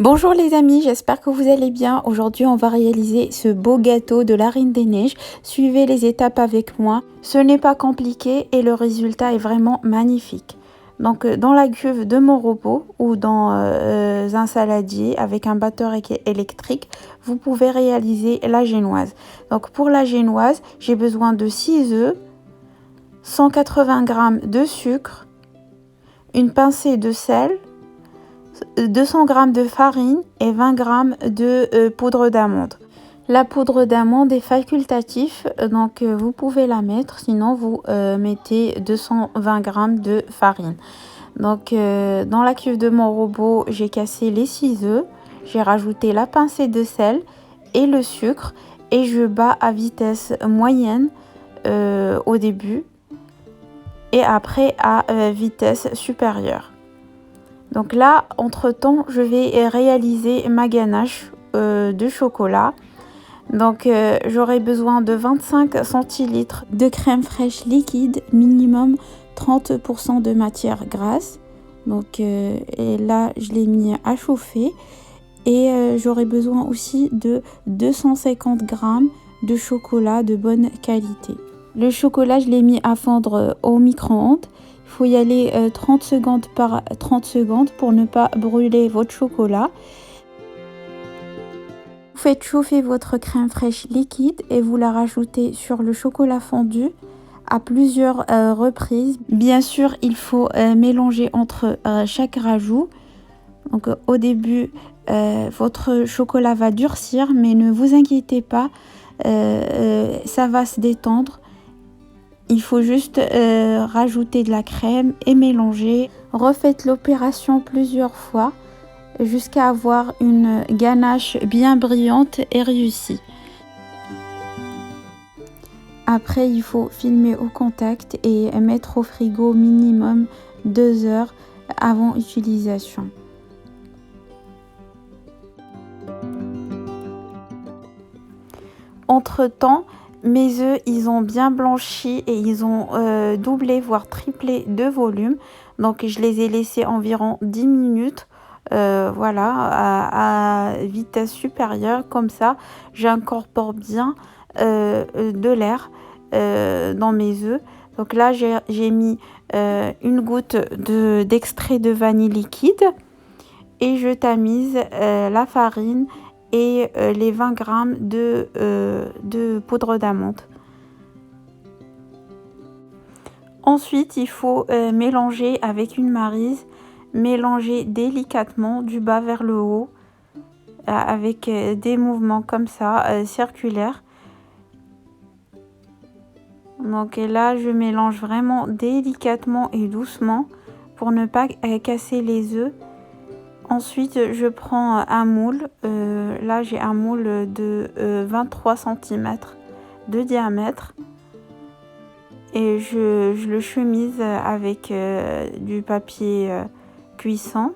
Bonjour les amis, j'espère que vous allez bien. Aujourd'hui, on va réaliser ce beau gâteau de la Reine des Neiges. Suivez les étapes avec moi. Ce n'est pas compliqué et le résultat est vraiment magnifique. Donc, dans la cuve de mon robot ou dans un saladier avec un batteur électrique, vous pouvez réaliser la génoise. Donc, pour la génoise, j'ai besoin de 6 œufs, 180 g de sucre, une pincée de sel, 200 g de farine et 20 g de poudre d'amande. La poudre d'amande est facultative, donc vous pouvez la mettre, sinon vous mettez 220 g de farine. Donc dans la cuve de mon robot, j'ai cassé les 6 œufs, j'ai rajouté la pincée de sel et le sucre et je bats à vitesse moyenne au début et après à vitesse supérieure. Donc là, entre-temps, je vais réaliser ma ganache de chocolat. Donc j'aurai besoin de 25 centilitres de crème fraîche liquide, minimum 30% de matière grasse. Donc et là, je l'ai mis à chauffer. Et j'aurai besoin aussi de 250 g de chocolat de bonne qualité. Le chocolat, je l'ai mis à fondre au micro-ondes. Il faut y aller 30 secondes par 30 secondes pour ne pas brûler votre chocolat. Vous faites chauffer votre crème fraîche liquide et vous la rajoutez sur le chocolat fondu à plusieurs reprises. Bien sûr, il faut mélanger entre chaque rajout. Donc au début, votre chocolat va durcir, mais ne vous inquiétez pas, ça va se détendre. Il faut juste rajouter de la crème et mélanger. Refaites l'opération plusieurs fois jusqu'à avoir une ganache bien brillante et réussie. Après, il faut filmer au contact et mettre au frigo minimum 2 heures avant utilisation. Entre-temps, mes œufs, ils ont bien blanchi et ils ont doublé, voire triplé de volume. Donc, je les ai laissés environ 10 minutes, voilà, à vitesse supérieure. Comme ça, j'incorpore bien de l'air dans mes œufs. Donc là, j'ai mis une goutte d'extrait de vanille liquide et je tamise la farine et les 20 g de poudre d'amande. Ensuite, il faut mélanger avec une maryse, mélanger délicatement du bas vers le haut avec des mouvements comme ça, circulaires. Donc là, je mélange vraiment délicatement et doucement pour ne pas casser les œufs. Ensuite, je prends un moule. Là, j'ai un moule de 23 cm de diamètre. Et je le chemise avec du papier cuisson.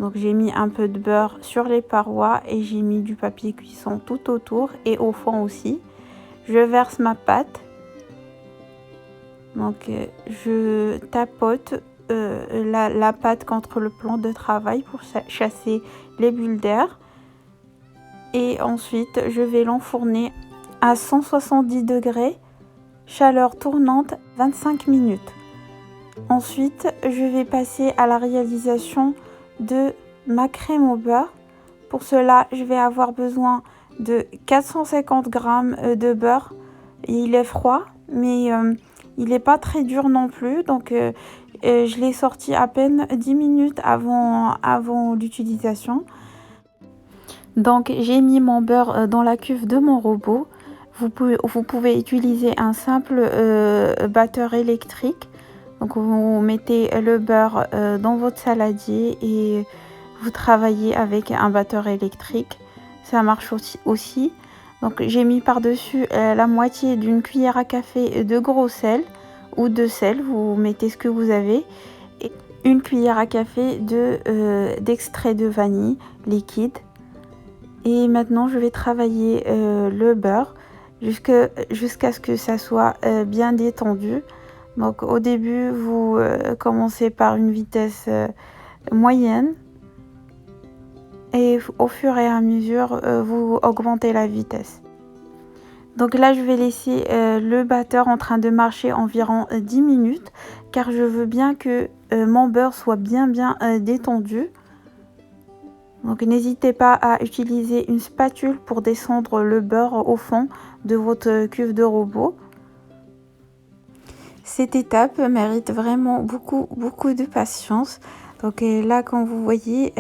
Donc, j'ai mis un peu de beurre sur les parois et j'ai mis du papier cuisson tout autour et au fond aussi. Je verse ma pâte. Donc, je tapote la pâte contre le plan de travail pour chasser les bulles d'air. Et ensuite, je vais l'enfourner à 170 degrés, chaleur tournante, 25 minutes. Ensuite, je vais passer à la réalisation de ma crème au beurre. Pour cela, je vais avoir besoin de 450 g de beurre. Il est froid, mais il n'est pas très dur non plus. Donc, je l'ai sorti à peine 10 minutes avant l'utilisation. Donc j'ai mis mon beurre dans la cuve de mon robot. Vous pouvez utiliser un simple batteur électrique. Donc vous mettez le beurre dans votre saladier et vous travaillez avec un batteur électrique. Ça marche aussi. Donc j'ai mis par-dessus la moitié d'une cuillère à café de gros sel ou de sel, vous mettez ce que vous avez, et une cuillère à café d'extrait de vanille liquide. Et maintenant je vais travailler le beurre jusqu'à ce que ça soit bien détendu. Donc au début vous commencez par une vitesse moyenne et au fur et à mesure, vous augmentez la vitesse. Donc là, je vais laisser le batteur en train de marcher environ 10 minutes car je veux bien que mon beurre soit bien détendu. Donc n'hésitez pas à utiliser une spatule pour descendre le beurre au fond de votre cuve de robot. Cette étape mérite vraiment beaucoup de patience. Donc là, comme vous voyez,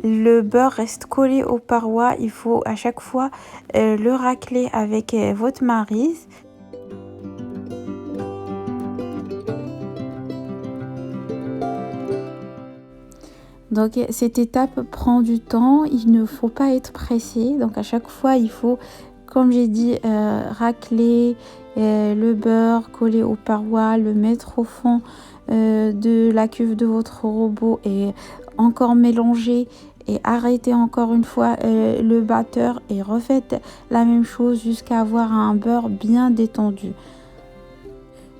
le beurre reste collé aux parois. Il faut à chaque fois le racler avec votre maryse. Donc cette étape prend du temps, il ne faut pas être pressé. Donc à chaque fois, il faut, comme j'ai dit, racler le beurre, coller aux parois, le mettre au fond de la cuve de votre robot et encore mélanger et arrêter encore une fois le batteur et refaites la même chose jusqu'à avoir un beurre bien détendu.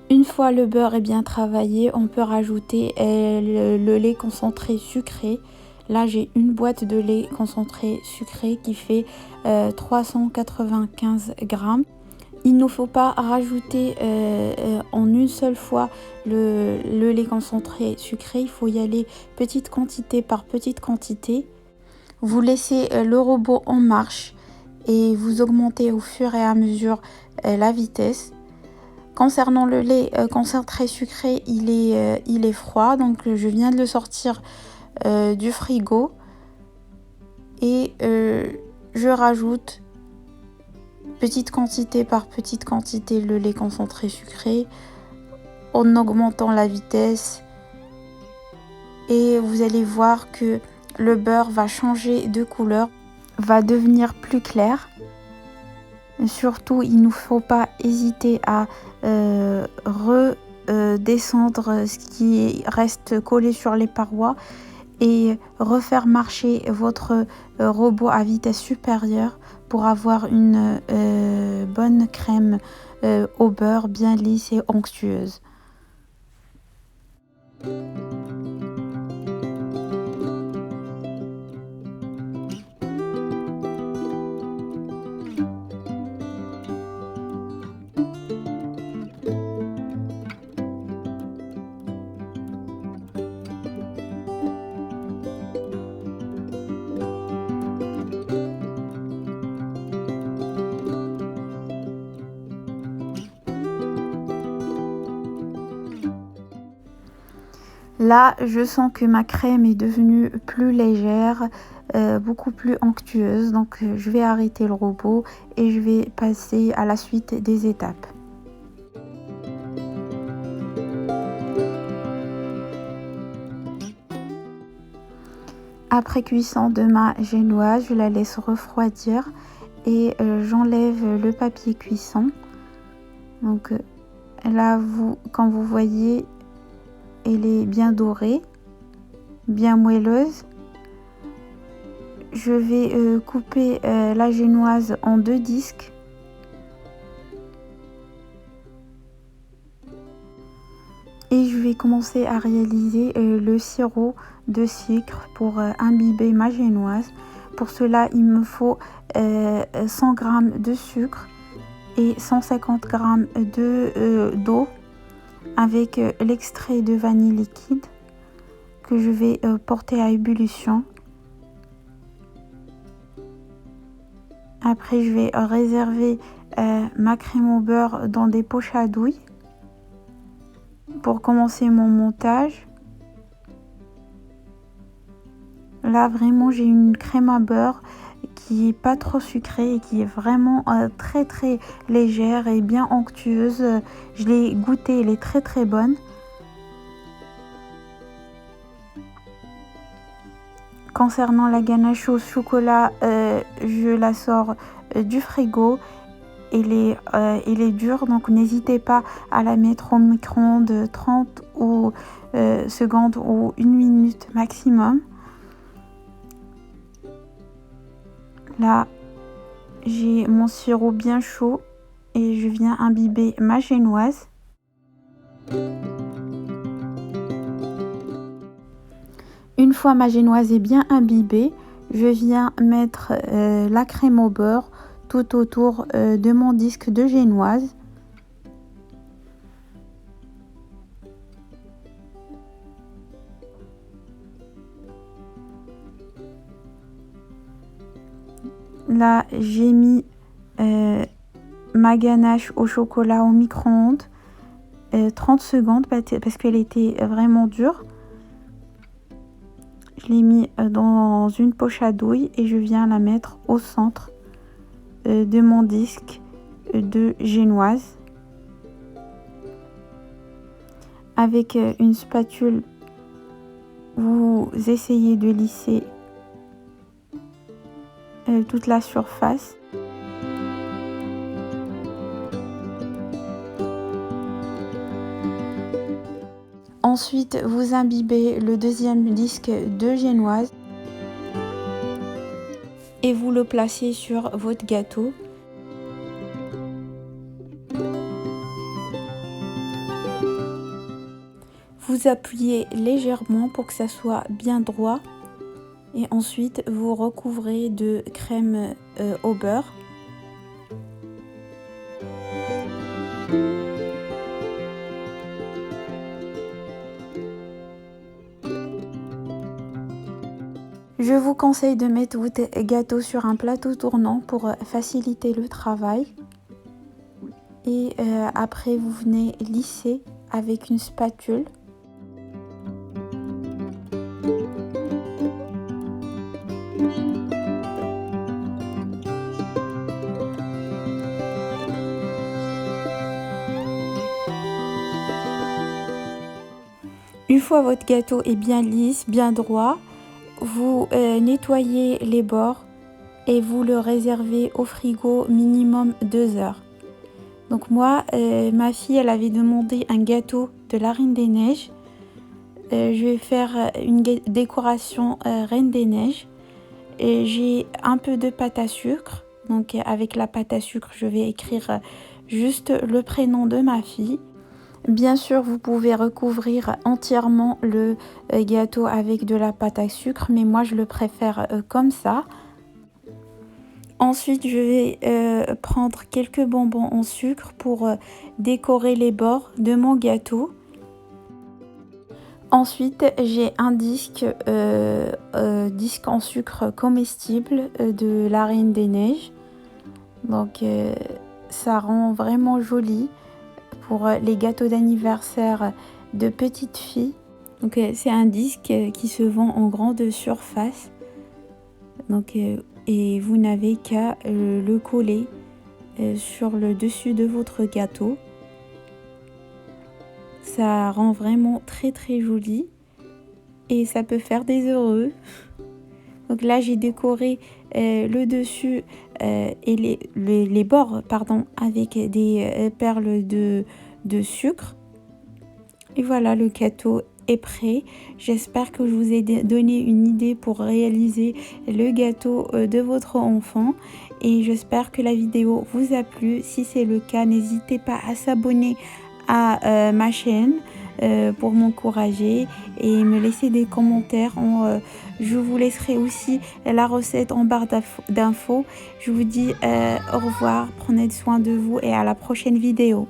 Une fois le beurre est bien travaillé, on peut rajouter le lait concentré sucré. Là, j'ai une boîte de lait concentré sucré qui fait 395 grammes. Il ne faut pas rajouter en une seule fois le lait concentré sucré. Il faut y aller petite quantité par petite quantité. Vous laissez le robot en marche et vous augmentez au fur et à mesure la vitesse. Concernant le lait concentré sucré, il est froid, donc je viens de le sortir du frigo et je rajoute petite quantité par petite quantité le lait concentré sucré en augmentant la vitesse et vous allez voir que le beurre va changer de couleur, va devenir plus clair. Surtout, il ne faut pas hésiter à redescendre ce qui reste collé sur les parois et refaire marcher votre robot à vitesse supérieure pour avoir une bonne crème au beurre bien lisse et onctueuse. Là, je sens que ma crème est devenue plus légère, beaucoup plus onctueuse. Donc, je vais arrêter le robot et je vais passer à la suite des étapes. Après cuisson de ma génoise, je la laisse refroidir et j'enlève le papier cuisson. Donc là, comme vous voyez, elle est bien dorée, bien moelleuse. Je vais couper la génoise en 2 disques. Et je vais commencer à réaliser le sirop de sucre pour imbiber ma génoise. Pour cela, il me faut 100 g de sucre et 150 g d'eau avec l'extrait de vanille liquide que je vais porter à ébullition. Après, je vais réserver ma crème au beurre dans des poches à douille pour commencer mon montage. Là, vraiment, j'ai une crème à beurre qui est pas trop sucrée et qui est vraiment très légère et bien onctueuse. Je l'ai goûtée, elle est très bonne. Concernant la ganache au chocolat, je la sors du frigo. Elle est dure, donc n'hésitez pas à la mettre au micro-ondes 30 secondes ou 1 minute maximum. Là, j'ai mon sirop bien chaud et je viens imbiber ma génoise. Une fois ma génoise est bien imbibée, je viens mettre la crème au beurre tout autour de mon disque de génoise. Là, j'ai mis ma ganache au chocolat au micro-ondes 30 secondes parce qu'elle était vraiment dure. Je l'ai mis dans une poche à douille et je viens la mettre au centre de mon disque de génoise. Avec une spatule, vous essayez de lisser toute la surface. Ensuite, vous imbibez le deuxième disque de génoise et vous le placez sur votre gâteau. Vous appuyez légèrement pour que ça soit bien droit et ensuite vous recouvrez de crème au beurre. Je vous conseille de mettre votre gâteau sur un plateau tournant pour faciliter le travail. Et après, vous venez lisser avec une spatule. Une fois votre gâteau est bien lisse, bien droit, vous nettoyez les bords et vous le réservez au frigo minimum 2 heures. Donc moi, ma fille, elle avait demandé un gâteau de la Reine des Neiges. Je vais faire une décoration Reine des Neiges. J'ai un peu de pâte à sucre. Donc avec la pâte à sucre, je vais écrire juste le prénom de ma fille. Bien sûr, vous pouvez recouvrir entièrement le gâteau avec de la pâte à sucre, mais moi je le préfère comme ça. Ensuite, je vais prendre quelques bonbons en sucre pour décorer les bords de mon gâteau. Ensuite, j'ai un disque en sucre comestible de la Reine des Neiges. Donc, ça rend vraiment joli pour les gâteaux d'anniversaire de petites filles. Donc c'est un disque qui se vend en grande surface. Donc et vous n'avez qu'à le coller sur le dessus de votre gâteau. Ça rend vraiment très très joli et ça peut faire des heureux. Donc là j'ai décoré le dessus et les bords avec des perles de sucre. Et voilà, le gâteau est prêt. J'espère que je vous ai donné une idée pour réaliser le gâteau de votre enfant. Et j'espère que la vidéo vous a plu. Si c'est le cas, n'hésitez pas à s'abonner à ma chaîne pour m'encourager et me laisser des commentaires. Je vous laisserai aussi la recette en barre d'infos. Je vous dis au revoir, prenez soin de vous et à la prochaine vidéo.